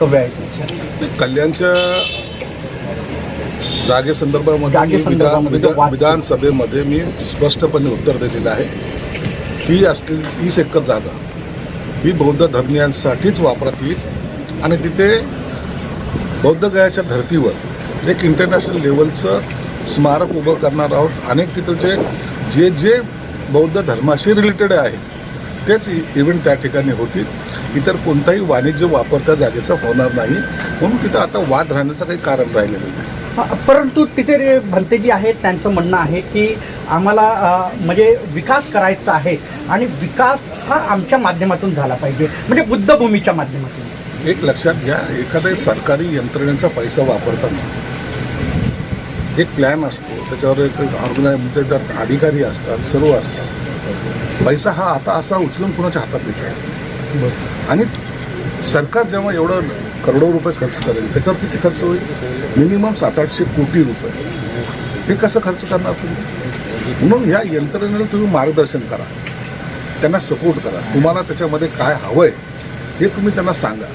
वक्तव्य आहे तुमचं? कल्याणच्या जागेसंदर्भामध्ये विधानसभेमध्ये मी स्पष्टपणे उत्तर दिलेलं आहे. ही असलेली 30 एकर जागा ही बौद्ध धर्मीयांसाठीच वापरात येईल आणि तिथे बौद्धगयाच्या धर्तीवर एक इंटरनॅशनल लेवलचं स्मारक उभं करणार आहोत. अनेक तिथलचे जे बौद्ध धर्माशी रिलेटेड आहे तेच इव्हेंट त्या ठिकाणी होतील. इतर कोणताही वाणिज्य वापर त्या जागेचा होणार नाही, म्हणून तिथं आता वाद राहण्याचं काही कारण राहिलेलं नाही. परंतु तिथे भलते जी आहेत त्यांचं म्हणणं आहे की आम्हाला म्हणजे विकास करायचा आहे आणि विकास हा आमच्या माध्यमातून झाला पाहिजे, म्हणजे बुद्धभूमीच्या माध्यमातून. एक लक्षात घ्या, एखाद्या सरकारी यंत्रणेचा पैसा वापरताना एक प्लॅन असतो, त्याच्यावर एक ऑर्गनायझेशन अधिकारी असतात, सर्व असतात. पैसा हा आता असा उचलून कुणाच्या हातात देत आहे आणि सरकार जेव्हा एवढं करोडो रुपये खर्च करेल त्याच्यावर किती खर्च होईल? मिनिमम 700-800 कोटी रुपये. हे कसं खर्च करणार तुम्ही? म्हणून ह्या यंत्रणेला तुम्ही मार्गदर्शन करा, त्यांना सपोर्ट करा. तुम्हाला त्याच्यामध्ये काय हवं आहे हे तुम्ही त्यांना सांगा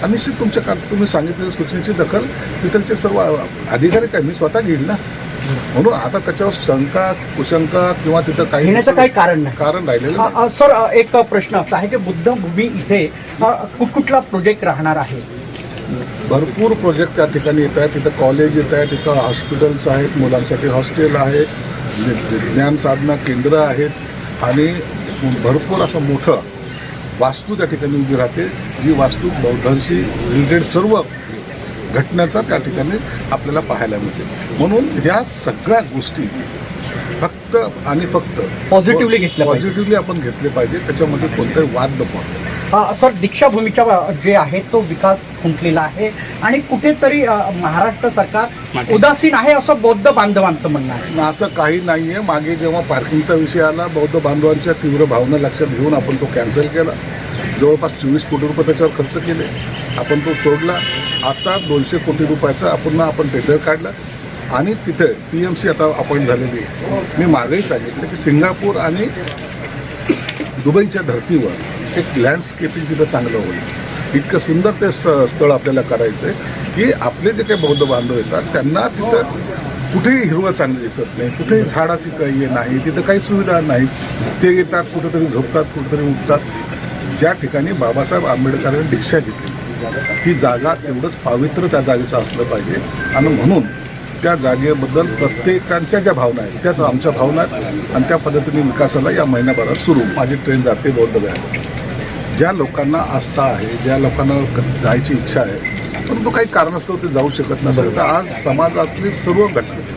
आणि निश्चित तुमच्या तुम्ही सांगितलेल्या सूचनेची दखल तिथलचे सर्व अधिकारी काय मी स्वतः घेईल ना. म्हणून आता त्याच्यावर शंका कुशंका किंवा तिथं काही कारण नाही, कारण राहिलेलं. सर, एक प्रश्न असा आहे की बुद्धभूमी इथे कुठला प्रोजेक्ट राहणार आहे? भरपूर प्रोजेक्ट त्या ठिकाणी येत आहेत. तिथं कॉलेज येत आहे, तिथं हॉस्पिटल्स आहेत, मुलांसाठी हॉस्टेल आहे, ज्ञान साधना केंद्र आहेत आणि भरपूर असं मोठं वास्तू त्या ठिकाणी उभी राहते, जी वास्तू बौद्धांशी रिलेटेड सर्व घटनाचा त्या ठिकाणी आपल्याला पाहायला मिळते. म्हणून ह्या सगळ्या गोष्टी फक्त आणि फक्त पॉझिटिव्हली आपण घेतले पाहिजे. त्याच्यामध्ये कोणताही वाद नको. सर, दीक्षाभूमीच्या जे आहे तो विकास खुंटलेला आहे आणि कुठेतरी महाराष्ट्र सरकार उदासीन आहे असं बौद्ध बांधवांचं म्हणणं आहे. असं काही नाही आहे. मागे जेव्हा पार्किंगचा विषय आला, बौद्ध बांधवांच्या तीव्र भावना लक्षात घेऊन आपण तो कॅन्सल केला. जवळपास 24 कोटी रुपये त्याच्यावर खर्च केले, आपण तो सोडला. आता 200 कोटी रुपयाचा आपण टेंडर काढला आणि तिथे PMC आता अपॉइंट झालेली आहे. मी मागेही सांगितलं की सिंगापूर आणि दुबईच्या धर्तीवर एक लँडस्केपिंग तिथं चांगलं होईल. इतकं सुंदर ते स्थळ आपल्याला करायचं आहे की आपले जे काही बौद्ध बांधव येतात त्यांना तिथं कुठेही हिरवं चांगलं दिसत नाही, कुठेही झाडाची काही नाही, तिथं काही सुविधा नाही. ते येतात, कुठेतरी झोपतात, कुठेतरी उठतात. ज्या ठिकाणी बाबासाहेब आंबेडकरांनी दीक्षा घेतली ती जागा तेवढंच पवित्र त्या जागेचं असलं पाहिजे आणि म्हणून त्या जागेबद्दल प्रत्येकांच्या ज्या भावना आहेत त्याच आमच्या भावना आहेत आणि त्या पद्धतीने विकासाला या महिन्याभरात सुरू माझी ट्रेन जाते बौद्धगयाला. ज्या लोकांना आस्था आहे, ज्या लोकांना जायची इच्छा आहे परंतु काही कारणास्तव ते जाऊ शकत नसेल, तर आज समाजातले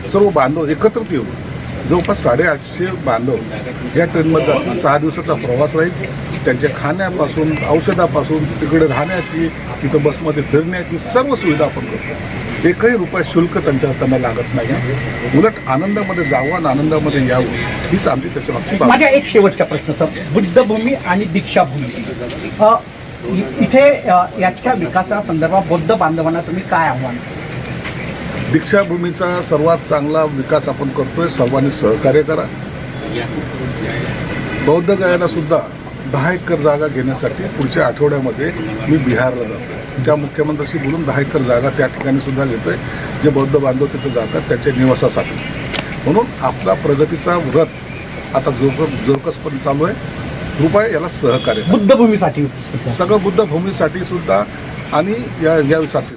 सर्व बांधव एकत्रित येऊन जवळपास 850 बांधव या ट्रेनमध्ये जातील. 6 दिवसाचा प्रवास राहील. त्यांच्या खाण्यापासून औषधापासून तिकडे राहण्याची, तिथं बसमध्ये फिरण्याची सर्व सुविधा आपण करतो. एकही रुपया शुल्क त्यांना लागत नाही. उलट आनंदामध्ये जावं आणि आनंदामध्ये यावं हीच आमची त्याच्या मागची. माझ्या एक शेवटचा प्रश्न सर, बुद्धभूमी आणि दीक्षाभूमी इथे याच्या विकासासंदर्भात बौद्ध बांधवांना तुम्ही काय आव्हान? दीक्षाभूमीचा सर्वात चांगला विकास आपण करतोय, सर्वांनी सहकार्य करा. बौद्धगयाला सुद्धा 10 एकर जागा घेण्यासाठी पुढच्या आठवड्यामध्ये मी बिहारला जातो. त्या मुख्यमंत्र्यांशी बोलून 10 एकर जागा त्या ठिकाणी सुद्धा घेतोय, जे बौद्ध बांधव तिथे जातात त्याच्या निवासासाठी. म्हणून आपला प्रगतीचा व्रत आता जोरकसपणे चालू आहे. कृपया याला सहकार्य बुद्धभूमीसाठी सगळं बुद्धभूमीसाठी सुद्धा आणि यासाठी